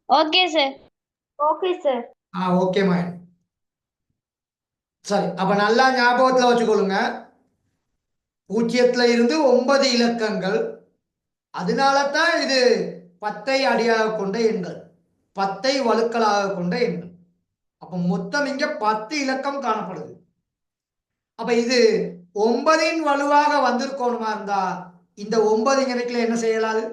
Okay sir. Okay sir. Okay மகன். சரி, அப்ப நல்லா ஞாபகத்துல வச்சுக்கொள்ளுங்க. 0 இருந்து 9 இலக்கங்கள். அதனால தான் இது 10ஐ அடியாக கொண்ட எண்கள், 10ஐ வழுக்களாக கொண்ட எண்கள். அப்ப மொத்தம் இங்க 10 இலக்கம் காணப்படுது. அப்ப இது 9இன் வலுவாக வந்திருக்கணுமா இருந்தா இந்த 9 கணக்குல என்ன செய்யலாது?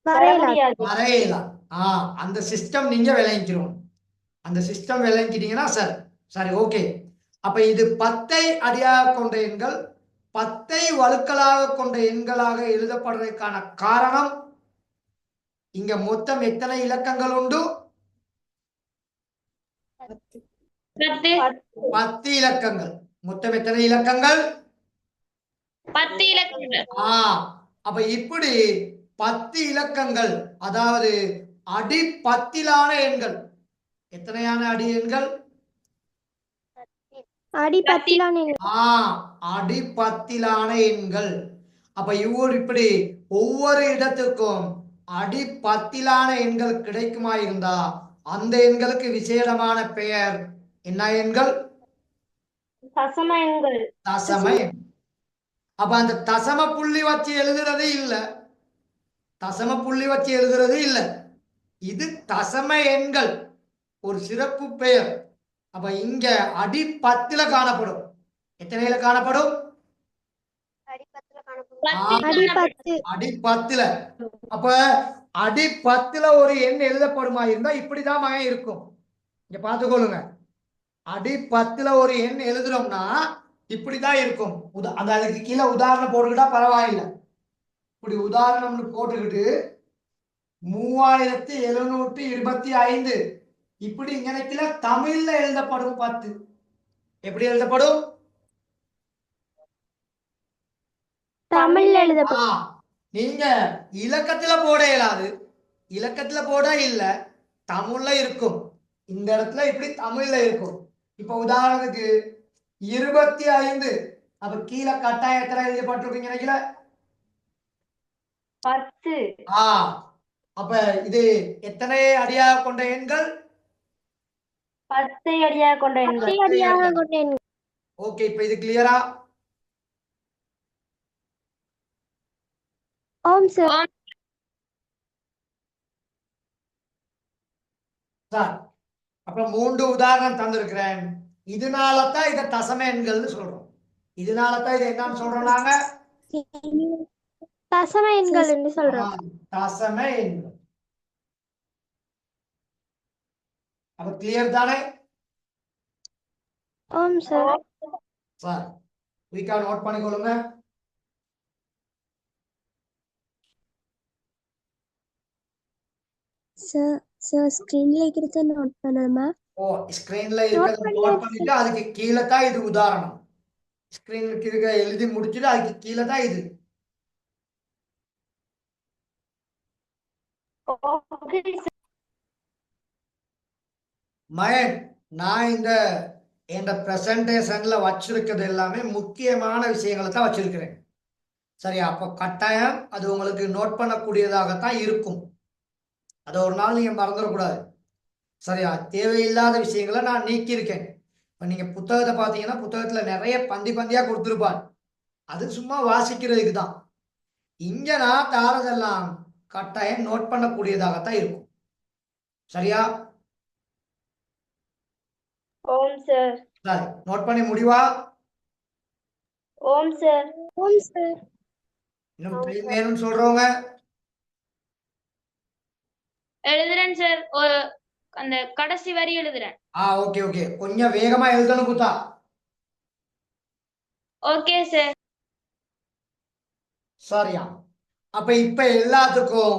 வரையலாம். அந்த சிஸ்டம் நீங்க விளங்கிக்கிறோம். அந்த சிஸ்டம் விளங்கிட்டீங்கன்னா சார் சரி ஓகே. அப்ப இது 10ஐ அடியாக கொண்ட எண்கள், 10ஐ வழுக்களாக கொண்ட எண்களாக எழுதப்படுவதற்கான காரணம், இங்க மொத்தம் எத்தனை இலக்கங்கள் உண்டு? 10 இலக்கங்கள். மொத்தம் எத்தனை இலக்கங்கள்? 10 இலக்கங்கள். அப்ப இப்படி 10 இலக்கங்கள், அதாவது அடி 10இலான எண்கள். எத்தனையான அடி எண்கள்? அடி 10இலான அடி 10இலான எண்கள். அப்ப இப்படி ஒவ்வொரு இடத்துக்கும் அடி 10இலான எண்கள் கிடைக்குமா இருந்தா அந்த எண்களுக்கு விசேடமான பெயர் என்ன எண்கள்? தசம எண்கள். தசம எண். அப்ப அந்த தசம புள்ளி வச்சு எழுதுறது இல்ல, தசம புள்ளி வச்சு எழுதுறது இல்ல, இது தசம எண்கள், ஒரு சிறப்பு பெயர். அப்ப இங்க அடி 10ல காணப்படும். எத்தனையில காணப்படும்? அடி 10ல. அப்ப அடி 10ல ஒரு எண் எழுதப்படுமா இருந்தா இப்படிதான் மகன் இருக்கும். இங்க பார்த்துக்கொள்ளுங்க. அடி 10ல ஒரு எண் எழுதுறோம்னா இப்படிதான் இருக்கும். அதுக்கு கீழே உதாரணம் போட்டுக்கிட்டா பரவாயில்லை. இப்படி உதாரணம்னு போட்டுக்கிட்டு 3725 இப்படி இங்கனக்கில தமிழ்ல எழுதப்படும் 10. எப்படி எழுதப்படும்? தமிழ்ல எழுதப்படும். நீங்க இலக்கத்துல போட இயலாது, இலக்கத்துல போட இல்ல, தமிழ்ல இருக்கும். இந்த இடத்துல இப்படி தமிழ்ல இருக்கும். இப்ப உதாரணத்துக்கு 25. அப்ப கீழே கட்டாயம் எத்தனை எழுதப்பட்டிருப்பீங்க நினைக்கல? 10. அப்ப இது எத்தனை அடியாக கொண்ட எண்கள்? 10ஐ அடியாக கொண்ட எண்கள். ஓகே, இப்ப இது கிளியரா? ஓம் சார். சார் அப்ப 3 உதாரணம் தந்திருக்கிறேன். இதனாலதான் இதை தசம எண்கள்னு சொல்றோம். இதனாலதான் இதை என்னன்னு சொல்றோம் நாங்க? தசம எண்கள் என்று சொல்றோம். தசம எண்கள். அப்ப கிளியர் தானே? ஓம் சார். சார் குயிக்கா நோட் பண்ணிக்கொள்ளுங்க. சார் ஸ்கிரீன்ல இருக்கிறத நோட் பண்ணணுமா? ஸ்கிரீன்ல இருக்கிறத நோட் பண்ணிட்டு அதுக்கு கீழே தான் இது உதாரணம். ஸ்கிரீனுக்கு இருக்க எழுதி முடிச்சுட்டு அதுக்கு கீழே தான் இது. மயன், நான் இந்த பிரசன்டேஷன்ல வச்சிருக்கிறது எல்லாமே முக்கியமான விஷயங்களை தான் வச்சிருக்கிறேன். சரியா? அப்ப கட்டாயம் அது உங்களுக்கு நோட் பண்ணக்கூடியதாகத்தான் இருக்கும். அதை ஒரு நாள் நீங்க மறந்துடக்கூடாது. சரியா? தேவையில்லாத விஷயங்களை நான் நீக்கியிருக்கேன். இப்ப நீங்க புத்தகத்தை பார்த்தீங்கன்னா புத்தகத்துல நிறைய பந்தி பந்தியா கொடுத்துருப்பான். அது சும்மா வாசிக்கிறதுக்கு தான். இங்க நான் தாரதெல்லாம் கட்டாயம் நோட் பண்ணக்கூடியதாகத்தான் இருக்கும். சரியா? ஓம் சார். சரி, நோட் பண்ணி முடிவா? ஓம் சார். ஓம் சார். இன்னும் டைம் வேணும்னு சொல்றவங்க எழுதுறேன் சார். அந்த கடைசி வரி எழுதுறேன். ஓகே ஓகே, கொஞ்சம் வேகமா எழுதணும் புத்தா. Okay sir. சரியா? அப்ப இப்ப எல்லாத்துக்கும்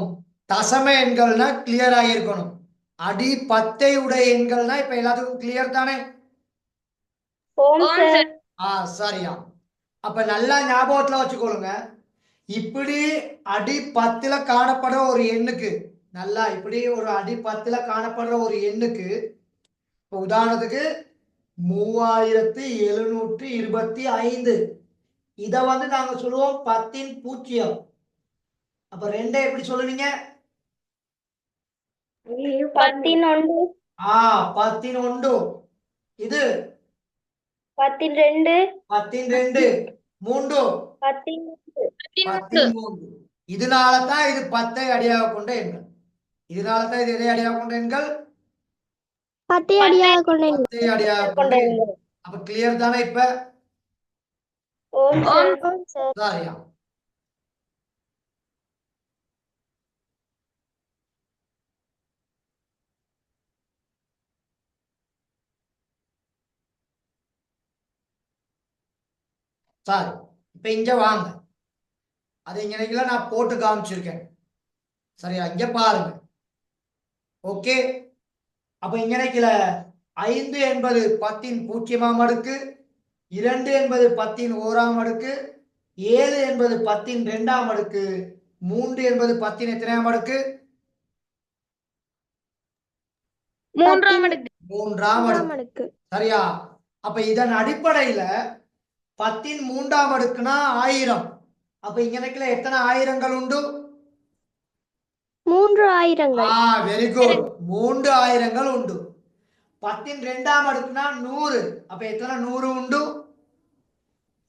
தசம எண்கள்னா கிளியர் ஆகியிருக்கணும். அடி 10ஐ உடைய எண்கள்னா இப்ப எல்லாத்துக்கும் கிளியர் தானே? ஓம் சார். சரியா? அப்ப நல்லா ஞாபகத்துல வச்சுக்கொள்ளுங்க. இப்படி அடி 10ல காணப்படுற ஒரு எண்ணுக்கு, நல்லா இப்படி ஒரு அடி 10ல காணப்படுற ஒரு எண்ணுக்கு, உதாரணத்துக்கு 3725 இத வந்து நாங்க சொல்லுவோம் 10ன் பூஜ்ஜியம். அப்ப 2 எப்படி சொல்லுவீங்க? 11 10ன் 1. இது 12 10ன் 2. 3 10ன் 3. இதனால தான் இது 10ஐ அடியாக கொண்ட எண்கள். இதனால தான் இது எதை அடியாக கொண்ட எண்கள்? 10 அடியாக கொண்ட 10ஐ அடியாக கொண்ட எண்கள். அப்ப கிளியர் தானே இப்ப? ஓம் சார் சரியா? சரி, இப்ப இங்க வாங்க. அது இங்க நான் போட்டு காமிச்சிருக்கேன். சரியா? இங்க பாருங்க. ஓகே, அப்ப இங்க 5 என்பது 10ன் பூஜ்ஜியமாம் அடுக்கு, 2 என்பது 10ன் ஓராம் அடுக்கு, 7 என்பது 10ன் 2ஆம் அடுக்கு, 3 என்பது 10ன் எத்தனையாம் அடுக்கு? 3ஆம் அடுக்கு. 3ஆம் அடுக்கு. சரியா? அப்ப இதன் அடிப்படையில 10ன் 3ஆம் அடுக்குனா 1000. அப்ப இங்க எத்தனை ஆயிரங்கள் உண்டு? 3 ஆயிரங்கள். Very good. 3 ஆயிரங்கள் உண்டு. 10ன் 2ஆம் அடுக்குனா 100. அப்ப எத்தனை 100 உண்டு?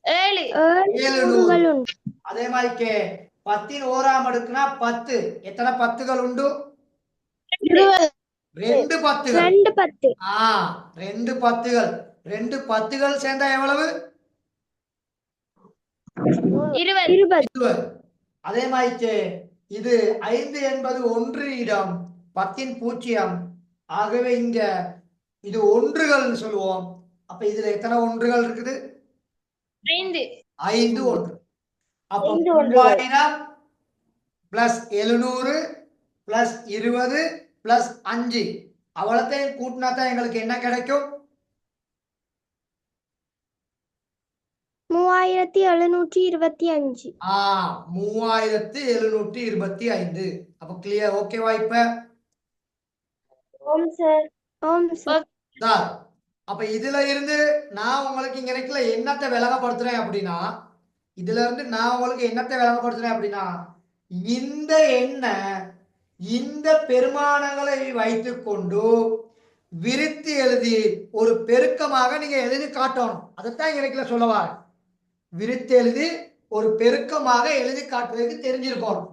7. 7 100. அதே மாதிரி 10ன் ஓராம் அடுக்குனா 10. எத்தனை 10கள் உண்டு? 2 10கள். 2 10. 2 10கள். 2 10கள் சேர்ந்தா எவ்வளவு? 20. 20. அதே மாதிரி இது 5 என்பது 1 இடம், 10ன் பூஜ்ஜியம். ஆகவே இங்க இது ஒன்றுகள் சொல்லுவோம். அப்ப இதுல எத்தனை ஒன்றுகள் இருக்குது? 5. 5 ஒன்று. அப்ப 3000 பிளஸ் 700 பிளஸ் 20 பிளஸ் 5 அவ்வளத்தையும் கூட்டினா தான் எங்களுக்கு என்ன கிடைக்கும்? 3725. 3725. அப்ப கிளியர்? ஓகேவா? இப்ப ஓம் சார். அப்ப இதுல இருந்து நான் உங்களுக்கு இங்க என்னத்தை விளங்கப்படுத்துறேன் அப்படின்னா, இதுல இருந்து நான் உங்களுக்கு என்னத்தை விளங்கப்படுத்துறேன் அப்படின்னா, இந்த எண்ணை இந்த பெருமானங்களை வைத்துக்கொண்டு விரித்து எழுதி ஒரு பெருக்கமாக நீங்க எழுதி காட்டணும். அதைத்தான் இங்க சொல்லவா. விரித்து எழுதி ஒரு பெருக்கமாக எழுதி காட்டுறதுக்கு தெரிஞ்சிருக்கணும்.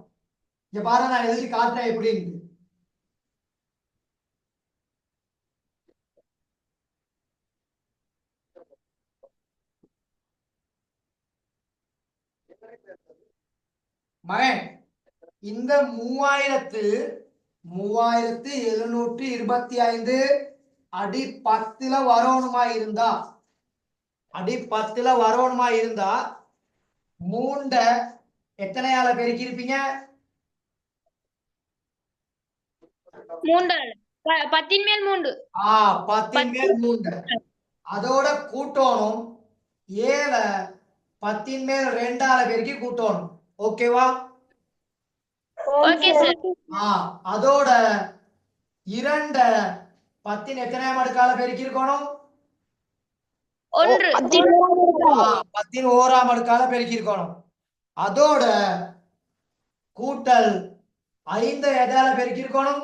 இங்க பாருங்க, நான் எழுதி காட்டுறேன் எப்படின்னு. மகன், இந்த 3725 அடி 10ல வரணுமா இருந்தா, மூண்ட எத்தனையால பெருக்கி இருப்பீங்க? 3. 10ன் மேல் 3. 10ன் மேல் 3. அதோட கூட்டணும் 7 10ன் மேல் 2ஆல பெருக்கி கூட்டணும். ஓகேவா? Okay sir. அதோட 2 10ன் எத்தனையாம் அடுக்கால பெருக்கி இருக்கணும்? 1. 10ன் ஓராம் அடுக்கால பெருக்கி இருக்கணும். அதோட கூட்டல் 5 எதால பெருக்கி இருக்கணும்?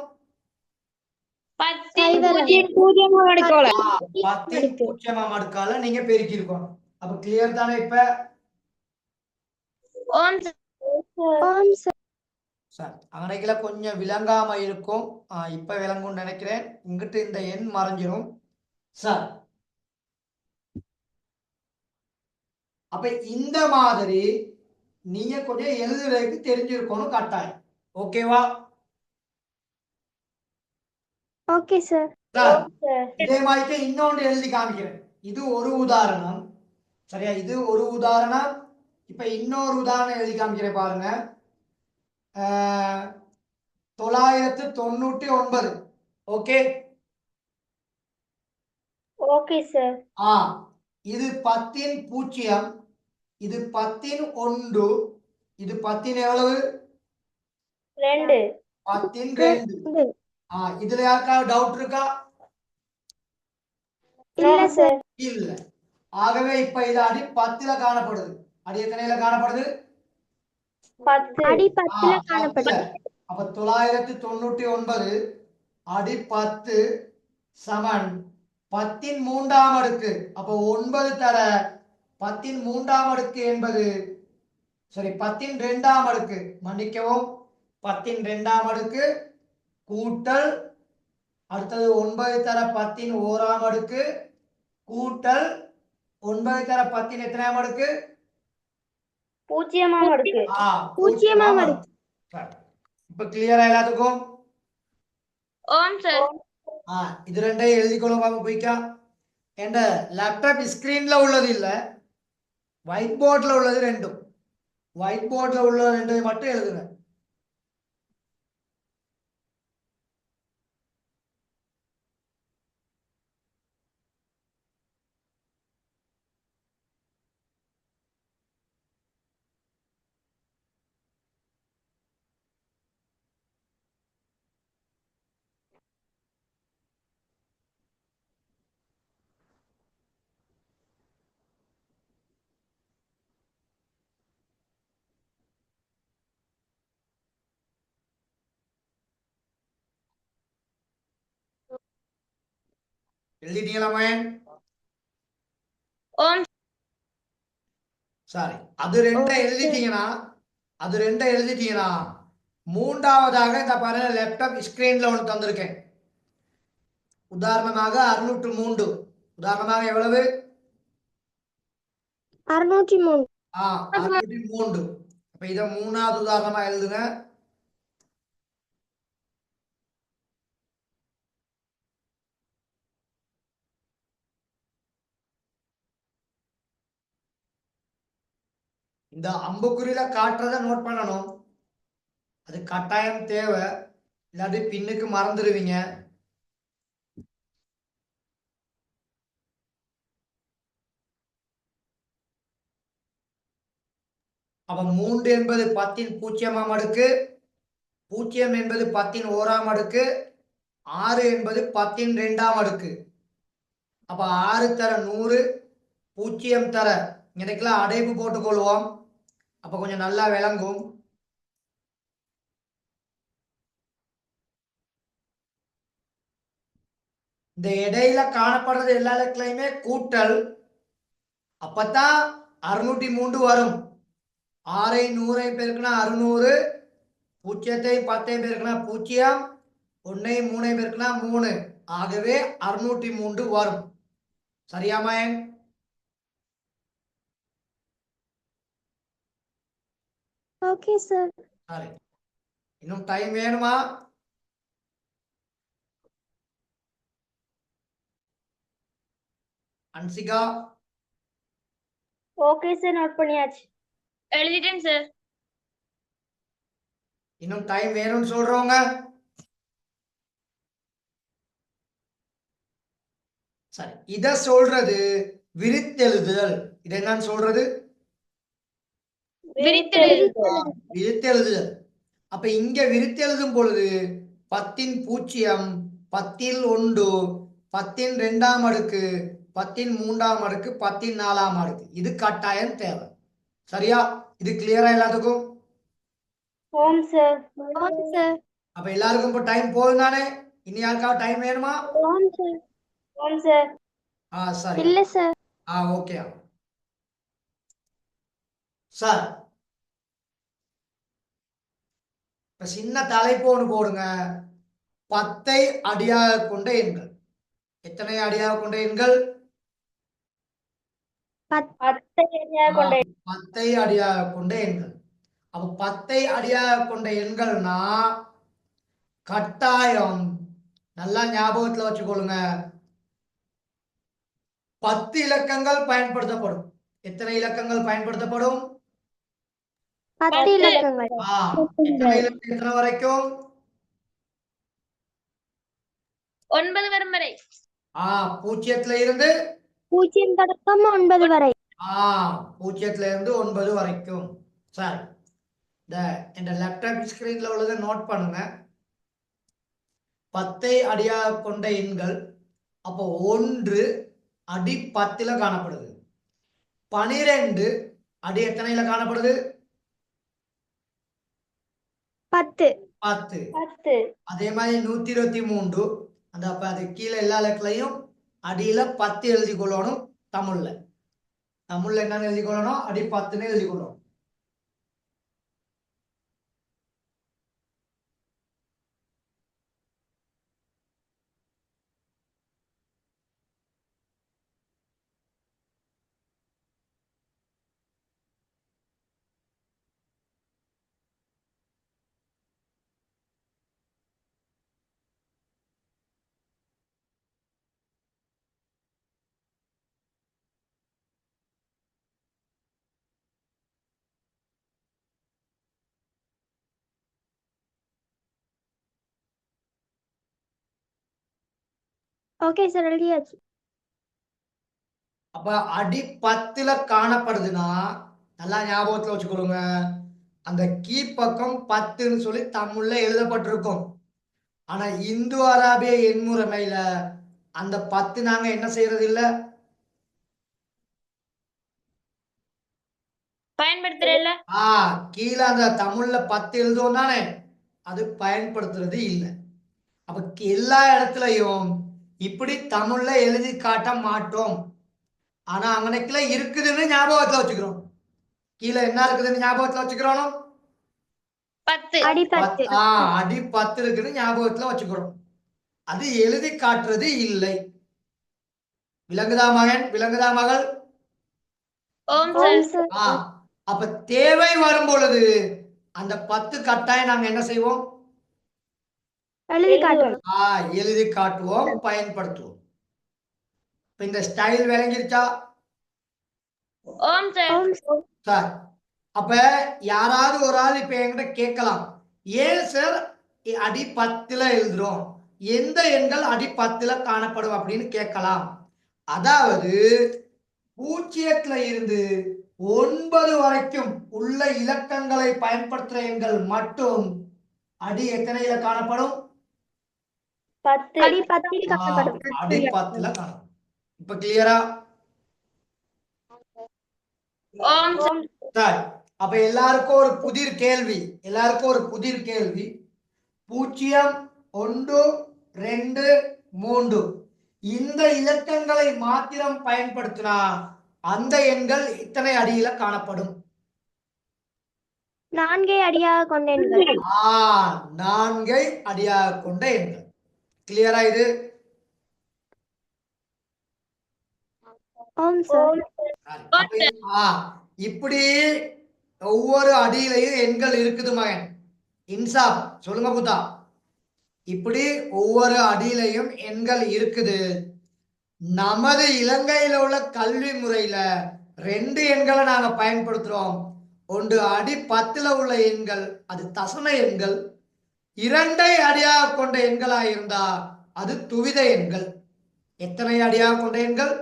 10ன் 0ஆம் அடுக்கால நீங்க பெருக்கி இருக்கணும். அப்ப கிளியர் தானே இப்ப? ஓம் சார். சார், அங்கனைக்குல கொஞ்சம் விளங்காம இருக்கும். இப்ப விளங்கும்னு நினைக்கிறேன். இங்கிட்டு இந்த எண் மறைஞ்சிரும். சார், அப்ப இந்த மாதிரி நீங்க கொஞ்சம் எழுதுறதுக்கு தெரிஞ்சிருக்கணும் கட்டாயம். ஓகேவா? Okay sir. இதே மாதிரி இன்னொன்று எழுதி காமிக்கிறேன். இது ஒரு உதாரணம். சரியா? இது ஒரு உதாரணம். இப்ப இன்னொரு உதாரணம் எழுதி காமிக்கிறேன் பாருங்க. 999. Okay sir. இது 10ன் பூஜ்ஜியம், இது 10ன் 1, இது 10ன் எவ்வளவு? 2. 10ன் 2. இதுல யாருக்காவது டவுட் இருக்கா? இல்ல சார். இல்ல. ஆகவே இப்ப இது அடி 10ல காணப்படுது. அடி எத்தனையில காணப்படுது? அடி ஆ, 10ல 10ல. காணப்படுது. அப்ப 999 அடி 10 சமன் 10 மூன்றாம் அடுக்கு. அப்ப 9 தர 10 மூன்றாம் அடுக்கு என்பது சரி 10 இரண்டாம் அடுக்கு, மன்னிக்கவும், 10 இரண்டாம் அடுக்கு கூட்டல் அடுத்தது 9 தர 10 ஓராம் அடுக்கு கூட்டல் 9 தர 10 எத்தனாம் அடுக்கு? பூஜ்ஜியமாம் அடுக்கு. பூஜ்ஜியமாம் அடுக்கு. இப்ப கிளியரா எல்லாத்துக்கும்? ஓம் சார். இது ரெண்டையும் எழுதிக்கொள்ளும் பாப்பா குயிக்கா. என்ற லேப்டாப் ஸ்கிரீன்ல உள்ளது இல்ல, ஒயிட் போர்ட்ல உள்ளது ரெண்டும். ஒயிட் போர்ட்ல உள்ள ரெண்டை மட்டும் எழுதுங்க. எழுதிட்டீங்களா மயன்? ஓம். சாரி, அது ரெண்டை எழுதிட்டீங்கன்னா மூன்றாவதாக இந்த பாருங்க லேப்டாப் ஸ்கிரீன்ல ஒன்று தந்திருக்கேன். உதாரணமாக 603. உதாரணமாக எவ்வளவு? 603. 603. அப்ப இத மூணாவது உதாரணமா எழுதுங்க. இந்த அம்புக்குறியில காட்டுறத நோட் பண்ணணும். அது கட்டாயம் தேவை, இல்லாட்டி பின்னுக்கு மறந்துடுவீங்க. அப்ப 3 என்பது 10 பூஜ்ஜியமாம் அடுக்கு, 0 என்பது 10 ஓராம் அடுக்கு, 6 என்பது 10 இரண்டாம் அடுக்கு. அப்ப 6 தர 100, 0 தர எனக்குலாம் அடைப்பு போட்டுக் கொள்வோம். அப்ப கொஞ்சம் நல்லா விளங்கும். இந்த இடையில காணப்படுறது எல்லா இடத்துலயுமே கூட்டல். அப்பதான் 603 வரும். 6ஐ 100ஐ பெருக்கினா 600, 0ஐ 10ஐ பெருக்கினா 0, 1ஐ 3ஐ பெருக்கினா 3. ஆகவே 603 வரும். சரியா மயன்? Okay sir. சரி, இன்னும் டைம் வேணுமா? அன்சிகா? ஓகே சார், நோட் பண்ணியாச்சு. எழுதிட்டேன் சார். இன்னும் டைம் வேணும்னு சொல்றவங்க? சரி, இத சொல்றது விரித்தெழுதுதல். இது என்னன்னு சொல்றது? விரித்தெழுதுதல். அப்ப இங்க விரித்தெழுதும் பொழுது 10 0, 10 1, 10 இரண்டாம் அடுக்கு, 10 மூன்றாம் அடுக்கு, 10 நாலாம் அடுக்கு. இது கட்டாயம் தேவை. சரியா? இது கிளியரா எல்லாத்துக்கும்? ஓம் சார். ஓம் சார். அப்ப எல்லாருக்கும் இப்ப டைம் போதும் தானே? இனி யாருக்காவது டைம் வேணுமா? ஓம் சார். ஓம் சார். சரி. இல்ல சார். Okay sir. இப்ப சின்ன தலைப்பு ஒன்று போடுங்க. 10ஐ அடியாக கொண்ட எண்கள். எத்தனை அடியாக கொண்ட எண்கள்? 10 கொண்ட 10ஐ அடியாக கொண்ட எண்கள். அப்ப 10ஐ அடியாக கொண்ட எண்கள்னா கட்டாயம் நல்லா ஞாபகத்துல வச்சுக்கொள்ளுங்க, 10 இலக்கங்கள் பயன்படுத்தப்படும். எத்தனை இலக்கங்கள் பயன்படுத்தப்படும்? 10 இலக்கங்கள். எத்தனை இலக்கம் எத்தனை வரைக்கும்? 9 வரும் வரை. 0ல இருந்து 0 தொடக்கம் 9 வரை. 0ல இருந்து 9 வரைக்கும். சரி, இந்த லேப்டாப் ஸ்கிரீன்ல உள்ளதை நோட் பண்ணுங்க. 10ஐ அடியாக கொண்ட எண்கள். அப்போ 1 அடி 10ல காணப்படுது. 12 அடி எத்தனையில காணப்படுது? 10. 10. 10. அதே மாதிரி 123. அந்த அப்ப அது கீழே எல்லா இலக்கிலையும் அடியில 10 எழுதி கொள்ளணும். தமிழ்ல என்னன்னு எழுதி கொள்ளணும்? அடி 10ன்னு எழுதி கொள்ளணும். ஓகே சார், எழுதியாச்சு. அப்ப அடி 10ல காணப்படுதுன்னா நல்லா ஞாபகத்துல வச்சுக்கொள்ளுங்க. அந்த கீழ்ப்பக்கம் 10ன்னு சொல்லி தமிழ்ல எழுதப்பட்டிருக்கும். ஆனா இந்து அராபிய எண்முறைமையில அந்த 10 நாங்க என்ன செய்யறது இல்ல, பயன்படுத்துறேல்ல. கீழே அந்த தமிழ்ல 10 எழுதுவோம் தானே, அது பயன்படுத்துறது இல்லை. அப்ப எல்லா இடத்துலயும் இப்படி தமிழ்ல எழுதி காட்ட மாட்டோம். ஆனா அங்கனைக்குல இருக்குதுன்னு ஞாபகத்துல வச்சுக்கிறோம். கீழே என்ன இருக்குதுன்னு ஞாபகத்துல வச்சுக்கிறோம். 10. அடி 10. அடி 10 இருக்குன்னு ஞாபகத்துல வச்சுக்கிறோம். அது எழுதி காட்டுறது இல்லை. விளங்குதா மகன்? விளங்குதா மகள்? ஓம் ஓம் சார். சார். அப்ப தேவை வரும் பொழுது அந்த 10 கட்டாயம் நாங்க என்ன செய்வோம்? எழுதி காட்டணும். எழுதி காட்டுவோம், பயன்படுத்துவோம். இப்ப இந்த ஸ்டைல் விளங்கிருச்சா? ஓம் சார். ஓம் சார். சார் அப்ப யாராவது ஒரு ஆள் இப்ப என்கிட்ட கேட்கலாம், ஏன் சார் அடி 10ல எழுதுறோம், எந்த எண்கள் அடி 10ல காணப்படும் அப்படின்னு கேட்கலாம். அதாவது 0ல இருந்து 9 வரைக்கும் உள்ள இலக்கங்களை பயன்படுத்துற எண்கள் மட்டும் அடி எத்தனையில காணப்படும்? 10. அடி 10 காணப்படும். அடி 10ல காணப்படும். இப்ப கிளியரா? ஓம் சார். சார் அப்ப எல்லாருக்கும் ஒரு புதிர் கேள்வி. 0, 1, 2, 3 இந்த இலக்கங்களை மாத்திரம் பயன்படுத்தினா அந்த எண்கள் இத்தனை அடியில காணப்படும்? 4 அடியாக கொண்ட எண்கள். 4 அடியாக கொண்ட எண்கள். கிளியரா இது? ஓம் சார். இப்படி ஒவ்வொரு அடியிலையும் எண்கள் இருக்குது மகன். இன்சாப் சொல்லுங்க புத்தா. இப்படி ஒவ்வொரு அடியிலையும் எண்கள் இருக்குது. நமது இலங்கையில உள்ள கல்வி முறையில 2 எண்களை நாங்க பயன்படுத்துறோம். ஒன்று அடி 10ல உள்ள எண்கள், அது தசம எண்கள். 2 அடியாக கொண்ட எண்களாக இருந்தா அது துவித எண்கள். எத்தனை அடியாக கொண்ட எண்கள்?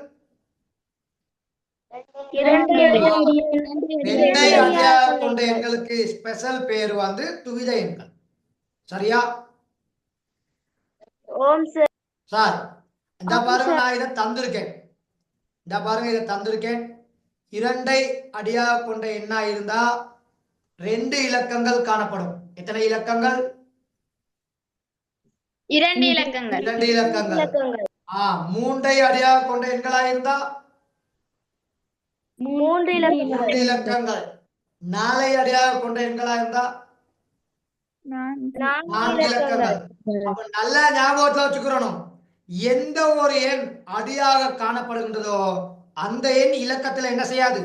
2 அடியாக கொண்ட எண்களுக்கு ஸ்பெஷல் பேர் வந்து துவித எண்கள். சரியா? ஓம் சார். சார் இந்த பாருங்க, நான் இதை தந்திருக்கேன். இந்த பாருங்க, இதை தந்திருக்கேன். 2 அடியாக கொண்ட எண்ணா இருந்தா 2 இலக்கங்கள் காணப்படும். எத்தனை இலக்கங்கள்? 2 இலக்கங்கள். 2 இலக்கங்கள். 3 அடியாக கொண்ட எண்களா இருந்தா 3 இலக்கங்கள். 3 இலக்கங்கள். 4 அடியாக கொண்ட எண்களா இருந்தா 4 இலக்கங்கள். அப்ப நல்லா ஞாபகத்துல வச்சுக்கிறோம். எந்த ஒரு எண் அடியாக காணப்படுகின்றதோ அந்த எண் இலக்கத்துல என்ன செய்யாது?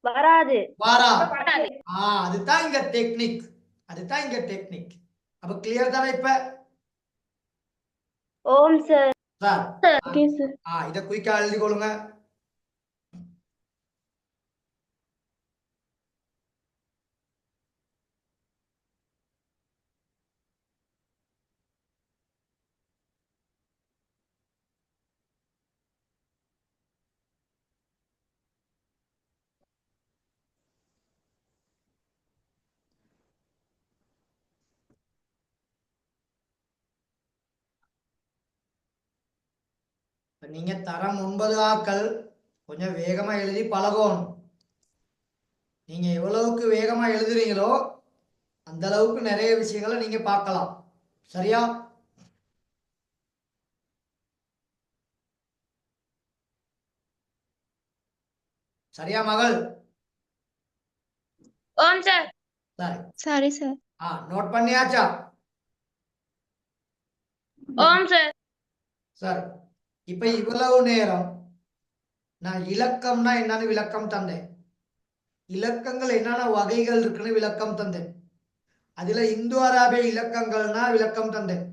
வராது. அதுதான் இங்க டெக்னிக். அப்ப கிளியர் தானே இப்ப? ஓம் சார். Sir okay sir. இத குயிக்கா எழுதி கொள்ளுங்க. நீங்க தரம் 9 ஆக்கள் கொஞ்சம் வேகமா எழுதி பழகணும். நீங்க எவ்வளவுக்கு வேகமா எழுதுறீங்களோ அந்த அளவுக்கு நிறைய விஷயங்களை நீங்க பார்க்கலாம். சரியா? சரியா மகள்? ஓம் சார். சரி. Sorry sir. நோட் பண்ணியாச்சா? ஓம் சார். சரி. இப்ப இவ்வளவு நேரம் நான் இலக்கம்னா என்னன்னு விளக்கம் தந்தேன். இலக்கங்கள் என்னென்ன வகைகள் இருக்குன்னு விளக்கம் தந்தேன். அதுல இந்து அராபிய இலக்கங்கள்னா விளக்கம் தந்தேன்.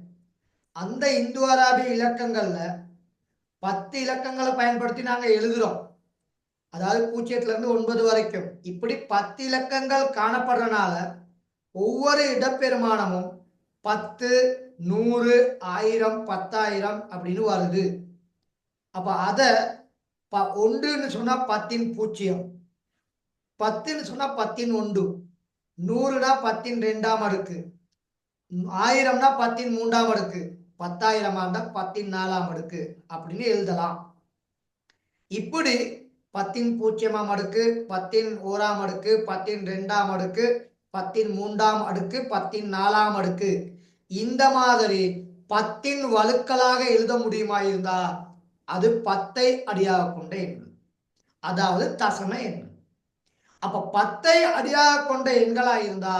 அந்த இந்து அராபிய இலக்கங்கள்ல 10 இலக்கங்களை பயன்படுத்தி நாங்க எழுதுறோம். அதாவது 0 இருந்து 9 வரைக்கும் இப்படி 10 இலக்கங்கள் காணப்படுறதுனால ஒவ்வொரு இடப்பெருமானமும் 10, 100, 1000, 10,000 அப்படின்னு வருது. அப்ப அத 1ன்னு சொன்னா 10 இன் 0, 10ன்னு சொன்னா 10 இன் 1, 100னா 10 இன் 2ஆம் அடுக்கு, 1000னா 10 இன் 3ஆம் அடுக்கு, 10,000 இருந்தா 10 இன் 4ஆம் அடுக்கு அப்படின்னு எழுதலாம். இப்படி 10 இன் 0ஆம் அடுக்கு, 10 இன் 1ஆம் அடுக்கு, 10 இன் 2ஆம் அடுக்கு, 10 இன் 3ஆம் அடுக்கு, 10 இன் 4ஆம் அடுக்கு, இந்த மாதிரி 10 இன் வழுக்களாக எழுத முடியுமா இருந்தா அது 10ஐ அடியாக கொண்ட எண்கள், அதாவது தசம எண்கள். அப்ப 10ஐ அடியாக கொண்ட எண்களா இருந்தா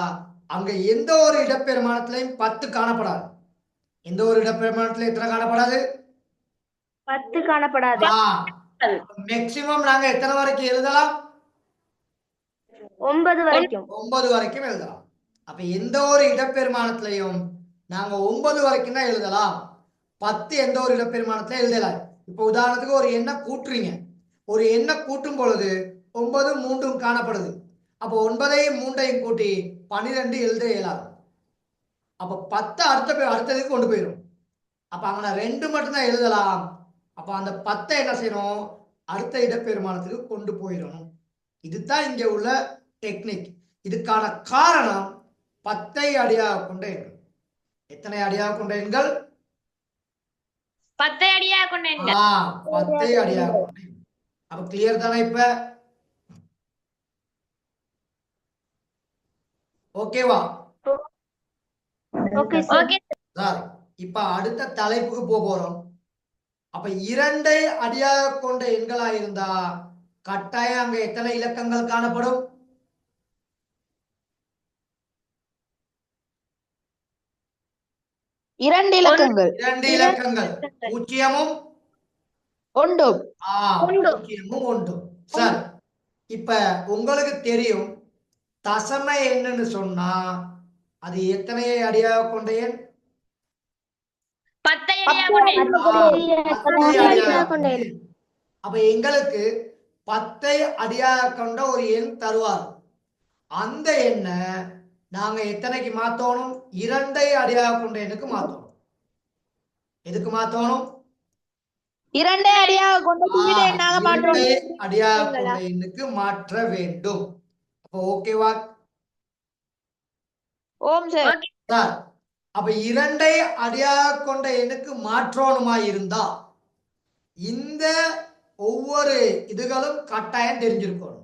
அங்க எந்த ஒரு இடப்பெருமானத்திலையும் 10 காணப்படாது. எந்த ஒரு இடப்பெருமானத்திலும் எத்தனை காணப்படாது? 10 காணப்படாது. மேக்சிமம் நாங்க எத்தனை வரைக்கும் எழுதலாம்? 9 வரைக்கும். 9 வரைக்கும் எழுதலாம். அப்ப எந்த ஒரு இடப்பெருமானத்திலையும் நாங்க 9 வரைக்கும் தான் எழுதலாம். 10 எந்த ஒரு இடப்பெருமானத்திலும் எழுதலாம். இப்ப உதாரணத்துக்கு ஒரு எண்ணை கூட்டுறீங்க. ஒரு எண்ணை கூட்டும் பொழுது 9 3 காணப்படுது. அப்போ 9ஐயும் 3ஐயும் கூட்டி 12 எழுத இயலாது. அப்ப 10 அடுத்ததுக்கு கொண்டு போயிடும். அப்ப அங்க 2 மட்டும்தான் எழுதலாம். அப்ப அந்த 10 என்ன செய்யணும்? அடுத்த இடப்பெருமானத்துக்கு கொண்டு போயிடணும். இதுதான் இங்க உள்ள டெக்னிக். இதுக்கான காரணம் 10ஐ அடியாக கொண்ட எண்கள். எத்தனை அடியாக கொண்ட எண்கள்? 10ஐ அடியாக கொண்ட எண்கள். 10ஐ அடியாக கொண்ட எண்கள். அப்ப கிளியர் தானே? இப்ப ஓகேவா? Okay sir. சார், இப்ப அடுத்த தலைப்புக்கு போறோம். அப்ப 2ஐ அடியாக கொண்ட எண்களா இருந்தா கட்டாயம் அங்க எத்தனை இலக்கங்கள் காணப்படும்? 2 இலக்கங்கள். 2 இலக்கங்கள். 0ம் 1. 0ம் 1. சார், இப்ப உங்களுக்கு தெரியும் தசம எண்ணுன்னு சொன்னா அது எத்தனையை அடியாக கொண்ட எண்? 10ஐ அடியாக கொண்ட எண். 10ஐ அடியாக கொண்ட எண். அப்ப எங்களுக்கு 10ஐ அடியாக கொண்ட ஒரு எண் தருவார். அந்த எண்ணை நாங்க எத்தனைக்கு மாத்தணும்? 2ஐ அடியாக கொண்ட எண்ணுக்கு மாத்தணும். எதுக்கு மாத்தணும்? 2ஐ அடியாக கொண்ட துல்லிய எண்ணாக மாற்றணும். 2ஐ அடியாக கொண்ட எண்ணுக்கு மாற்ற வேண்டும். அப்ப ஓகேவா? ஓம் சார். சார், அப்ப 2ஐ அடியாக கொண்ட எண்ணுக்கு மாற்றணுமா இருந்தா இந்த ஒவ்வொரு இதுகளும் கட்டாயம் தெரிஞ்சிருக்கணும்.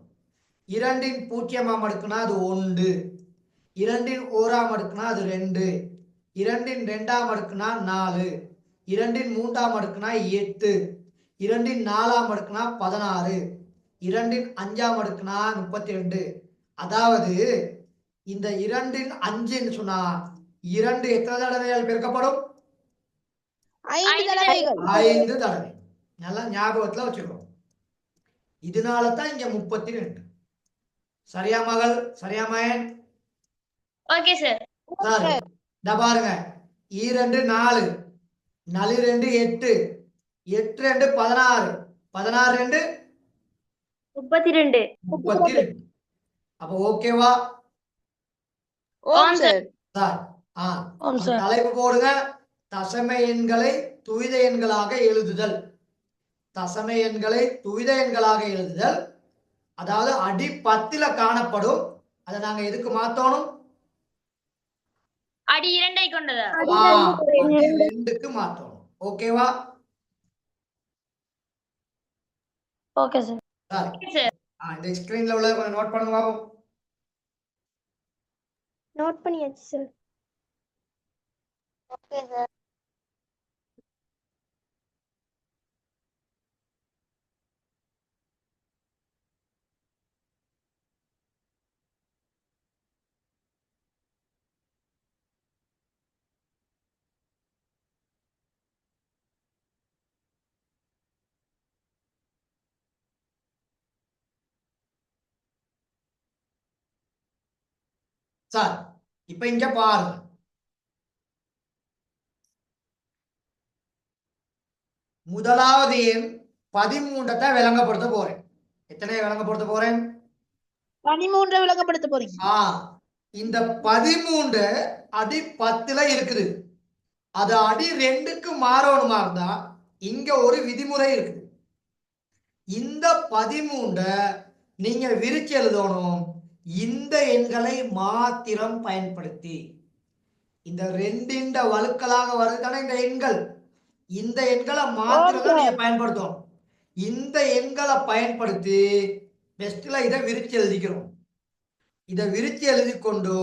2இன் 0ஆம் அடுக்குனா அது 1, 2இன் 1ஆம் அடுக்குனா அது 2, 2இன் 2ஆம் அடுக்குனா 4, 2இன் 3ஆம் அடுக்குனா 8, 2இன் 4ஆம் அடுக்குனா 16, 2இன் 5ஆம் அடுக்குனா 32. அதாவது இந்த 2இன் 5ன்னு சொன்னா 2 எத்தனை தடவையால் பெருக்கப்படும்? 5 தடவைகள். 5 தடவை. நல்லா ஞாபகத்துல வச்சுக்கணும். இதனால தான் இங்க 32. சரியா மகள்? சரியா மகன்? Okay sir. சரி, இத பாருங்க. 2 4, 4 2 8, 8 2 16, 16 2 32. 32. அப்ப ஓகேவா? ஓம் சார். சார், ஓம் சார். தலைப்பு போடுங்க. தசம எண்களை துவித எண்களாக எழுதுதல். தசம எண்களை துவித எண்களாக எழுதுதல். அதாவது அடி 10ல காணப்படும். அதை நாங்க எதுக்கு மாத்தணும்? அடி 2ஐ கொண்டதா? அடி 2க்கு மாத்தணும். ஓகேவா? Okay sir. Sorry okay sir. இந்த ஸ்கிரீன்ல உள்ள கொஞ்சம் நோட் பண்ணுங்க பாப்போம். நோட் பண்ணியாச்சு சார். Okay sir. சார் இப்ப இங்க பாருங்க, முதலாவது எண் 13 தான் விளங்கப்படுத்த போறேன். எத்தனை விளங்கப்படுத்த போறேன்? 13 விளங்கப்படுத்த போறீங்க. இந்த 13 அடி 10ல இருக்குது. அது அடி 2க்கு மாறணுமா இருந்தா இங்க ஒரு விதிமுறை இருக்குது. இந்த 13 நீங்க விரிச்சு எழுதணும். இந்த எண்களை மாத்திரம் பயன்படுத்தி, இந்த 2 வழுக்கலாக வருதுதானே இந்த எண்கள், இந்த எண்களை மாத்திரம் தான் நீங்க பயன்படுத்தணும். இந்த எண்களை பயன்படுத்தி பெஸ்ட்ல இதை விரிச்சு எழுதிக்கிறோம். இதை விரிச்சு எழுதி கொண்டு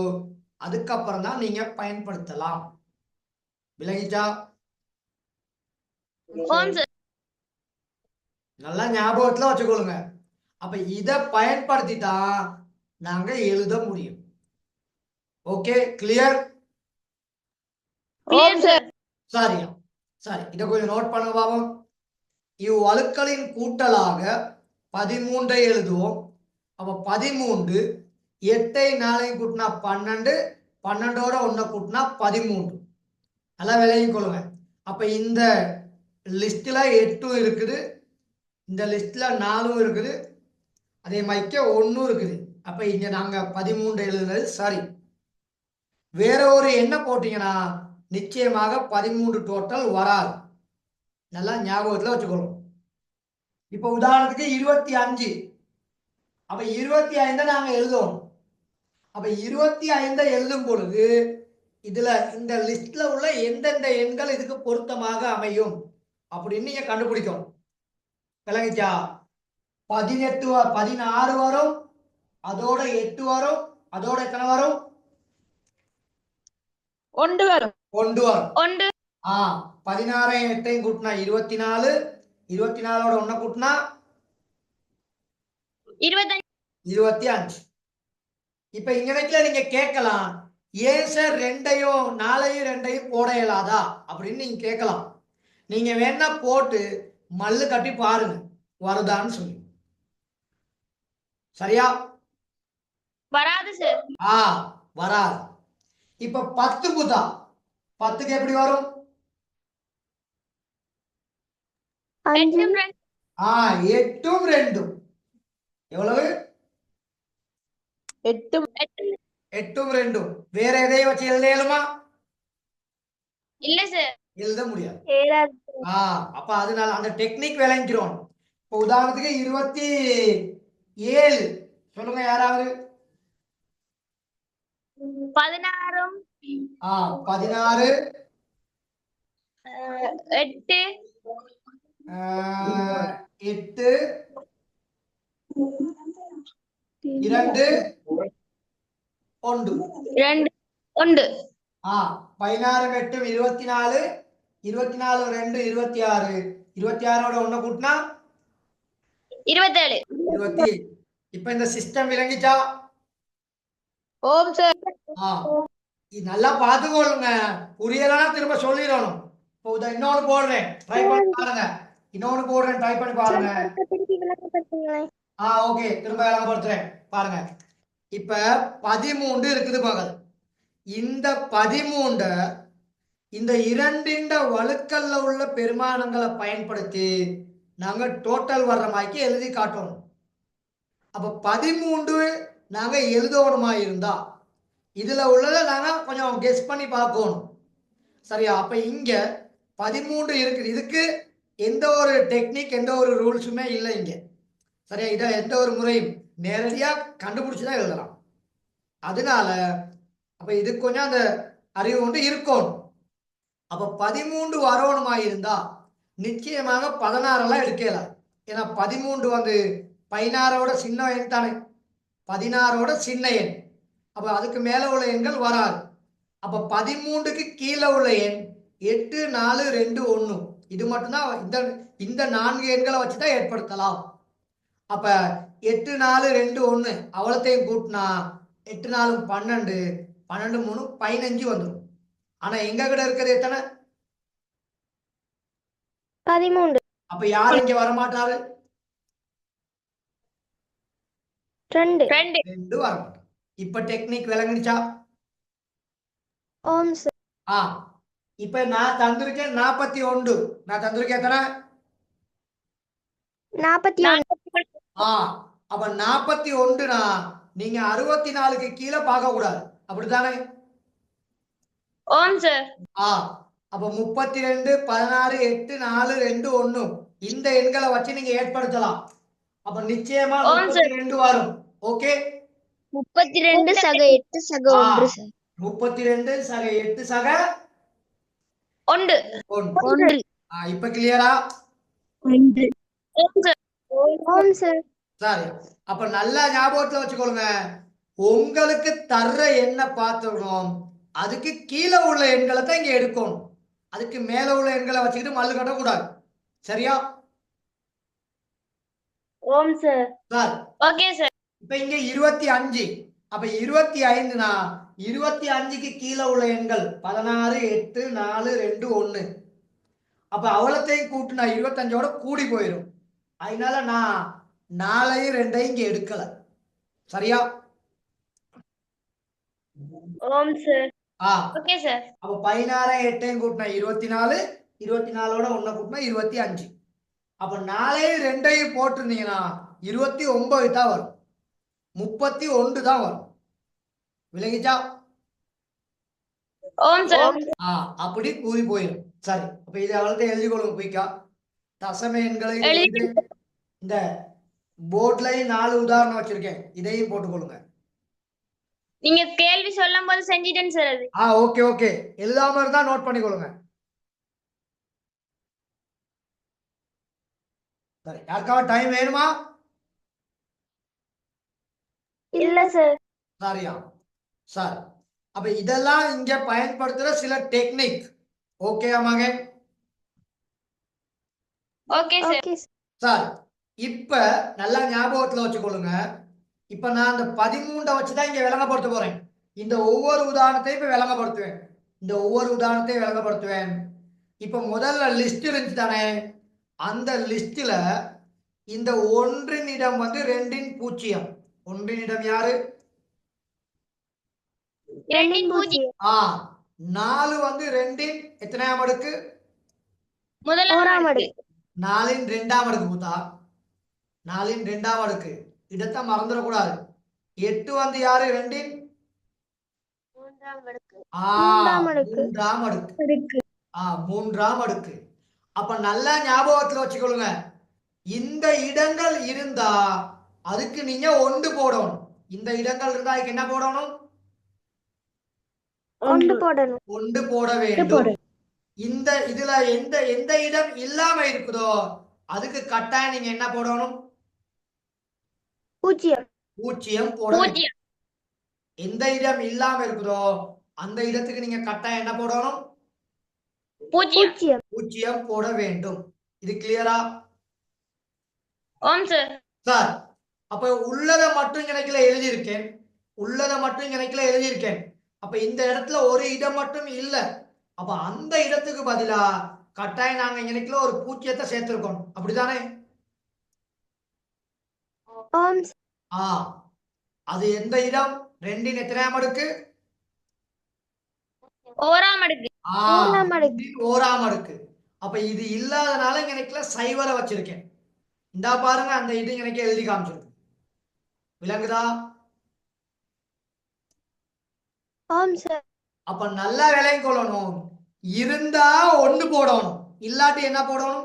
அதுக்கப்புறம் தான் நீங்க பயன்படுத்தலாம். விளங்கிச்சா? ஓம் சார். நல்லா ஞாபகத்துல வச்சுக்கொள்ளுங்க. அப்ப இதை பயன்படுத்தி தான் நாங்க எழுத முடியும். Okay, clear? Clear sir. சரியா? சரி, இதை கொஞ்சம் நோட் பண்ணுங்க பாப்போம். இவ்வழுக்களின் கூட்டலாக 13 எழுதுவோம். அப்ப 13, 8 4 கூட்டினா 12, 12ஓட 1 கூட்டினா 13. நல்லா விளங்கிக் கொள்ளுங்க. அப்ப இந்த லிஸ்ட்ல 8 இருக்குது, இந்த லிஸ்ட்ல 4 இருக்குது, அதே மாதிரி 1 இருக்குது. அப்ப இங்க நாங்க 13 எழுதுனது சரி. வேற ஒரு எண்ணை போட்டீங்கன்னா நிச்சயமாக 13 டோட்டல் வராது. நல்லா ஞாபகத்துல வச்சுக்கணும். இப்ப உதாரணத்துக்கு 25. அப்ப 25 நாங்க எழுதுவோம். அப்ப 25 எழுதும் பொழுது இதுல இந்த லிஸ்ட்ல உள்ள எந்தெந்த எண்கள் இதுக்கு பொருத்தமாக அமையும் அப்படின்னு நீங்க கண்டுபிடிக்கணும். விளங்கிச்சா? 18 16 வரும், அதோட 8 வரும், அதோட எத்தனை வரும்? 1 வரும். 1 வரும். 1 16 8 கூட்டினா 24, 24ஓட 1 கூட்டினா 25. 25. இப்ப இங்க நீங்க கேட்கலாம், ஏன் சார் 2ஐயும் 4ஐயும் 2ஐயும் போட இயலாதா அப்படின்னு நீங்க கேட்கலாம். நீங்க வேணா போட்டு மல்லு கட்டி பாருங்க வருதான்னு சொல்லி. சரியா? வராது சார். வராது. இப்ப 10 புதா 10க்கு எப்படி வரும்? 8 8ம் 2ம் எவ்வளவு? 8 8ம் 2ம். வேற எதையும் வச்சு எழுத இயலுமா? இல்ல சார். எழுத முடியாது. ஏழாவது அப்ப அதனால அந்த டெக்னிக் விளங்கிறோம். இப்போ உதாரணத்துக்கு 27 சொல்லுங்க யாராவது. 16 16 8 8 2 1 2 1 16 8 24, 24 2 26, 26ஓட 1 கூட்டினா 27. 27. இப்ப இந்த சிஸ்டம் விளங்கிச்சா? ஓம் சார். இது நல்லா பார்த்துக்கொள்ளுங்க. புரியலன்னா திரும்ப சொல்லிடணும். இப்போ இன்னொன்னு போடுறேன், ட்ரை பண்ணி பாருங்க. இன்னொன்னு போடுறேன், ட்ரை பண்ணி பாருங்க. திருப்பி விளக்கப்படுத்துங்களேன். ஓகே, திரும்ப விளங்கப்படுத்துறேன் பாருங்க. இப்ப 13 இருக்குது மகள். இந்த 13 இந்த 2 வழுக்கல்ல உள்ள பெருமானங்களை பயன்படுத்தி நாங்க டோட்டல் வர்ற மாதிரி எழுதி காட்டணும். அப்ப 13 நாங்க எழுதணுமா இருந்தா இதுல உள்ளதை நாங்க கொஞ்சம் கெஸ் பண்ணி பார்க்கணும். சரியா? அப்ப இங்க 13 இருக்குது. இதுக்கு எந்த ஒரு டெக்னிக் எந்த ஒரு ரூல்ஸுமே இல்லை இங்க. சரியா? இதை எந்த ஒரு முறையும் நேரடியா கண்டுபிடிச்சுதான் எழுதலாம். அதனால அப்ப இது கொஞ்சம் அந்த அறிவு வந்து இருக்கணும். அப்ப 13 வரணுமா இருந்தா நிச்சயமாக 16 எல்லாம் எடுக்கலாம். ஏன்னா 13 வந்து 16ஓட சின்ன எண் தானே, 16ஓட சின்ன எண். அப்ப அதுக்கு மேல உள்ள எண்கள் வராது. அப்ப 13க்கு கீழே உள்ள எண் 8 4 2 1. இது மட்டும்தான் இந்த இந்த 4 எண்களை வச்சுதான் ஏற்படுத்தலாம். அப்ப 8 4 2 1 அவ்வளத்தையும் கூட்டினா 8 4 12 12 3 15 வந்துடும். ஆனா எங்க கிட்ட இருக்கிறது எத்தனை? 13. அப்ப யார் இங்க வரமாட்டாரு? 2. 2 வரமாட்டார். இப்ப டெக்னிக் விளங்குச்சா? ஓம் சார். இப்ப நான் தந்திருக்கேன் 41. நான் தந்திருக்கேன் எத்தனை? 41. அப்ப 41னா நீங்க 64க்கு கீழே பார்க்க கூடாது, அப்படித்தானே? ஓம் சார். அப்ப 32 16 8 4 2 1 இந்த எண்களை வச்சு நீங்க ஏற்படுத்தலாம். அப்ப நிச்சயமா 32 வரும். ஓகே, 32 சக 8 சக 1 சார். 32 சக 8 சக 1. 1. இப்ப கிளியரா? ஓம் சார். ஓம் சார். சரி, அப்ப நல்லா ஞாபகத்துல வச்சுக்கொள்ளுங்க. உங்களுக்கு தர்ற எண்ணை பார்த்துக்கணும், அதுக்கு கீழே உள்ள எண்களை தான் இங்க எடுக்கணும். அதுக்கு மேல உள்ள எண்களை வச்சுக்கிட்டு மல்லு கட்டக்கூடாது. சரியா? ஓம் சார். Sir okay sir. இப்ப இங்க 25. அப்ப 25னா 25க்கு கீழே உள்ள எண்கள் 16 8 4 2 1. அப்ப அவ்வளத்தையும் கூட்டுனா 25ஓட கூடி போயிடும். அதனால நான் 4ஐயும் 2ஐயும் இங்க எடுக்கல. சரியா? ஓம் சார். ஆ ஓகே சார். அப்ப 16 8ஐயும் கூட்டினா 24, 24ஓட 1 கூட்டினா 25. அப்ப 4ஐயும் 2ஐயும் போட்டிருந்தீங்கன்னா 29 தான் வரும், 31 தான் வரும். விளங்கிச்சா? ஓம் சார். அப்படி கூறி போயிடும். சரி, அப்ப இதை அவள்கிட்ட எழுதி கொள்ளுங்க குயிக்கா. தசம எண்களை இந்த போர்ட்லயும் 4 உதாரணம் வச்சிருக்கேன், இதையும் போட்டுக்கொள்ளுங்க. நீங்க கேள்வி சொல்லும் போது செஞ்சிட்டேன் சார் அது. ஓகே ஓகே, எழுதாம இருந்தா நோட் பண்ணிக்கொள்ளுங்க. சரி, யாருக்காவது டைம் வேணுமா? இல்ல சார். சரியா? சார், அப்ப இதெல்லாம் இங்க பயன்படுத்துற சில டெக்னிக். ஓகே மகன்? Okay sir. ஓகே சார், இப்ப நல்லா ஞாபகத்துல வச்சுக்கொள்ளுங்க. இப்ப நான் அந்த 13 வச்சுதான் இங்க விளங்கப்படுத்த போறேன். இந்த ஒவ்வொரு உதாரணத்தையும் இப்ப விளங்கப்படுத்துவேன். இப்ப முதல்ல லிஸ்ட் இருந்துச்சு தானே, அந்த லிஸ்ட்ல இந்த ஒன்றினிடம் வந்து 2ன் பூஜ்ஜியம். ஒன்றினிடம் யாரு? 2ன் பூஜ்ஜியம். 4 வந்து 2ன் எத்தனையாம் அடுக்கு? முதலாம் அடுக்கு. 4ன் 2ஆம் அடுக்கு பூத்தா, 4ன் 2ஆம் அடுக்கு. இடத்தை மறந்துடக்கூடாது. 8 வந்து யாரு? 2ன் மூன்றாம் அடுக்கு. அப்ப நல்லா ஞாபகத்துல வச்சுக்கொள்ளுங்க, இந்த இடங்கள் இருந்தா அதுக்கு நீங்க 1 போடணும். இந்த இடங்கள் இருந்தா அதுக்கு என்ன போடணும்? 1 போடணும். 1 போட வேண்டும். இந்த இதுல எந்த இடம் இல்லாம இருக்குதோ அதுக்கு கட்டாயம் நீங்க என்ன போடணும்? 0 போட வேண்டும். எந்த இடம் இல்லாம இருக்குதோ அந்த இடத்துக்கு நீங்க கட்டாயம் என்ன போடணும்? 0 போட வேண்டும். இது கிளியரா? ஓம் சார். சார், அப்ப உள்ளத மட்டும் கணக்கில் எழுதியிருக்கேன். அப்ப இந்த இடத்துல ஒரு இடம் மட்டும் இல்ல. அப்ப அந்த இடத்துக்கு பதிலா கட்டாயம் நாங்க கணக்குல ஒரு 0 சேர்த்திருக்கோம். அப்படித்தானே? அது எந்த இடம்? 2ன் எத்தனையாம் அடுக்கு? ஓராம் அடுக்கு. ஓராம் அடுக்கு. அப்ப இது இல்லாதனால கணக்குல சைவரை வச்சிருக்கேன். இந்தா பாருங்க, அந்த இது எனக்கு எழுதி காமிச்சிருக்கு. விளங்குதா? அப்ப நல்லா விளங்கி கொள்ளணும். இருந்தா 1 போடணும், இல்லாட்டி என்ன போடணும்?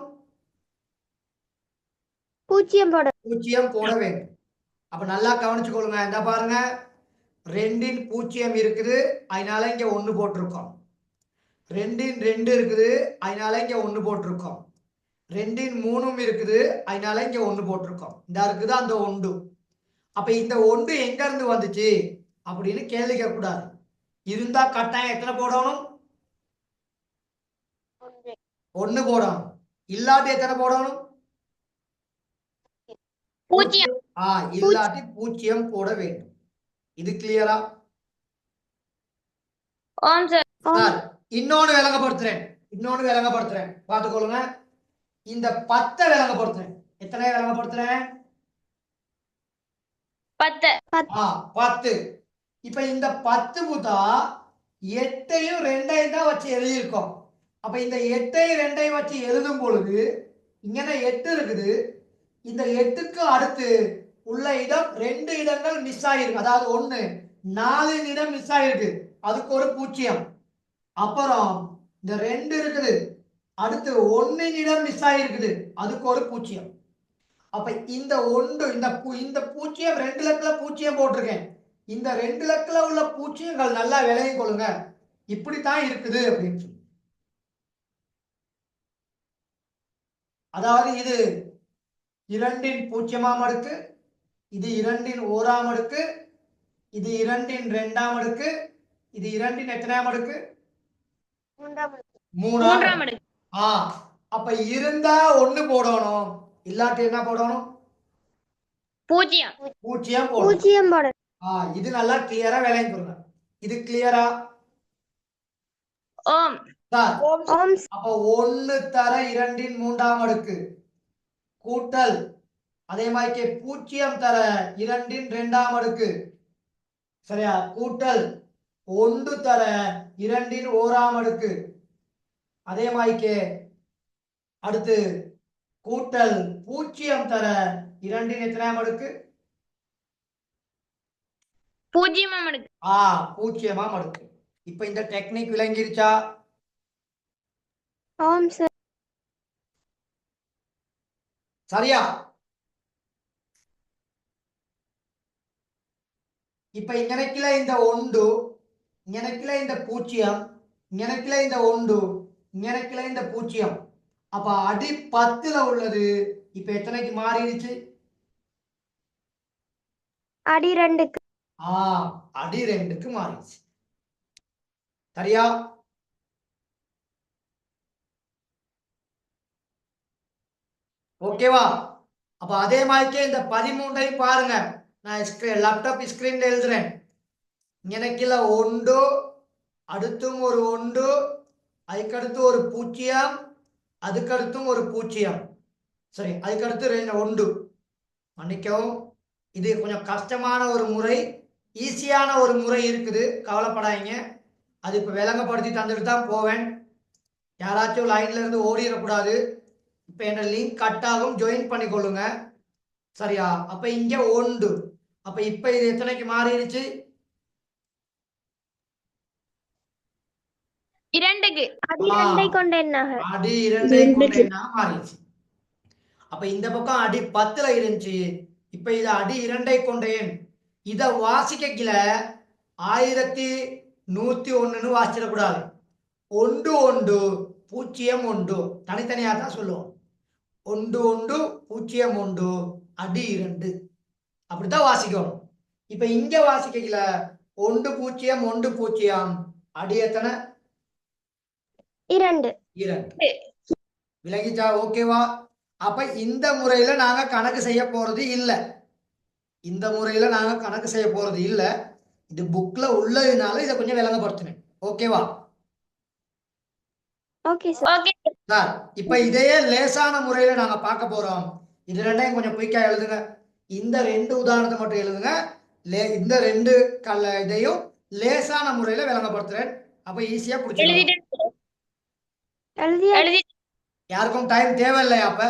0 போட வேண்டும். அப்ப நல்லா கவனிச்சு கொள்ளுங்க. இந்த பாருங்க, 2ன் 0 இருக்குது, அதனால இங்க 1 போட்டிருக்கோம். 2ன் 2 இருக்குது, அதனால இங்க 1 போட்டிருக்கோம். 2ன் 3ம் இருக்குது, அதனால இங்க 1 போட்டிருக்கோம். இந்த இருக்குது அந்த 1. அப்ப இந்த 1 எங்க இருந்து வந்துச்சு அப்படின்னு கேள்வி கேட்கக்கூடாது. இருந்தா கட்டாயம் எத்தனை போடணும்? 1 போடணும். இல்லாட்டி எத்தனை போடணும்? பூஜ்ஜியம். இல்லாட்டி 0 போட வேண்டும். இது கிளியரா? ஓம் சார். சார் இன்னொன்னு விளங்கப்படுத்துறேன் பார்த்துக்கொள்ளுங்க. இந்த 10 விளங்கப்படுத்துறேன். எத்தனை விளங்கப்படுத்துறேன்? 10. 10. இப்ப இந்த 10 புத்தா 8ஐயும் 2ஐயும் தான் வச்சு எழுதியிருக்கோம். அப்ப இந்த 8ஐயும் 2ஐயும் வச்சு எழுதும் பொழுது இங்க 8 இருக்குது. இந்த 8க்கு அடுத்து உள்ள இடம் 2 இடங்கள் மிஸ் ஆகிருக்கு. அதாவது 1 4 இடம் மிஸ் ஆகிருக்கு, அதுக்கு ஒரு 0. அப்புறம் இந்த 2 இருக்குது, அடுத்து 1 இடம் மிஸ் ஆகிருக்குது, அதுக்கு ஒரு 0. அப்ப இந்த 1 இந்த 0 2 இலக்குல 0 போட்டிருக்கேன். இந்த 2 இலக்குல உள்ள 0கள் நல்லா விளங்கிக் கொள்ளுங்க. இப்படித்தான் இருக்குது அப்படின்னு சொல்லி. அதாவது இது 2ன் 0ஆம் அடுக்கு, இது 2ன் 1ஆம் அடுக்கு, இது 2ன் 2ஆம் அடுக்கு, இது 2ன் எத்தனாம் அடுக்கு? 3ஆம் அடுக்கு. அப்ப இருந்தா 1 போடணும், இல்லாட்டி என்ன போடணும்? 0. 0 போடணும். 0 போட. இது நல்லா கிளியரா விளங்கி கொடுங்க. இது கிளியரா? ஓம். அப்ப 1 தர 2ன் 3ஆம் அடுக்கு கூட்டல் அதே மாதிரி 0 தர 2ன் 2ஆம் அடுக்கு, சரியா, கூட்டல் 1 தர 2ன் 1ஆம் அடுக்கு, அதே மாதிரி அடுத்து கூட்டல் 0 தர 2ன் எத்தனாம் அடுக்கு? 0ஆம் அடுக்கு. 0ஆம் அடுக்கு. இப்ப இந்த டெக்னிக் விளங்கிருச்சா? ஆம் சார். சரியா? இப்ப இங்கனக்கில இந்த 1, இங்கனக்கில இந்த 0, இங்கனக்கில இந்த 1, இங்கனக்கில இந்த 0. அப்ப அடி 10ல உள்ளது இப்ப எத்தனைக்கு மாறிடுச்சு? அடி 2க்கு. அடி 2க்கு மாறிடுச்சு. சரியா? ஓகேவா? அப்ப அதே மாதிரி இந்த 13ஐ பாருங்க. நான் லேப்டாப் ஸ்கிரீன்ல எழுதுறேன். இங்கனக்கில 1, அடுத்தும் ஒரு 1, அதுக்கடுத்து ஒரு 0, அதுக்கடுத்தும் ஒரு 0. சரி, அதுக்கடுத்து 1. மன்னிக்கவும், இது கொஞ்சம் கஷ்டமான ஒரு முறை. ஈஸியான ஒரு முறை இருக்குது, கவலைப்படாதீங்க. அது இப்ப விளங்கப்படுத்தி தந்துட்டு தான் போவேன். யாராச்சும் லைன்ல இருந்து ஓடிடக்கூடாது. இப்ப என்ன லிங்க் கட் ஆகும், ஜாயின் பண்ணிக்கொள்ளுங்க. சரியா? அப்ப இங்க 1. அப்ப இப்ப இது எத்தனைக்கு மாறிடுச்சு? 2க்கு. அடி 2ஐ கொண்டு என்னாக? அடி 2ஐ கொண்டு என்னாக மாறிடுச்சு. அப்ப இந்த பக்கம் அடி 10ல இருந்துச்சு, இப்ப இது அடி 2ஐ கொண்ட எண். இத வாசிக்கல 1101ன்னு வாசிச்சிடக்கூடாது. 1 1 0 1 தனித்தனியா தான் சொல்லுவோம். 1 1 0 1 அடி 2 அப்படித்தான் வாசிக்கணும். இப்ப இங்க வாசிக்கல 1 0 1 0 அடி எத்தனை? 2. விளங்கிச்சா? ஓகேவா? அப்ப இந்த முறையில நாங்க கணக்கு செய்ய போறது இல்ல. இது புக்ல உள்ளதுனால இதை கொஞ்சம் விளங்கப்படுத்தினேன். ஓகேவா? Okay sir. சார் இப்ப இதையே லேசான முறையில நாங்க பார்க்க போறோம். இது ரெண்டையும் கொஞ்சம் குயிக்கா எழுதுங்க. இந்த 2 உதாரணத்தை மட்டும் எழுதுங்க. இந்த 2 இதையும் லேசான முறையில விளங்கப்படுத்துறேன். அப்ப ஈஸியா புரிஞ்சுக்கலாம். எழுதி. யாருக்கும் டைம் தேவையில்லையா? அப்ப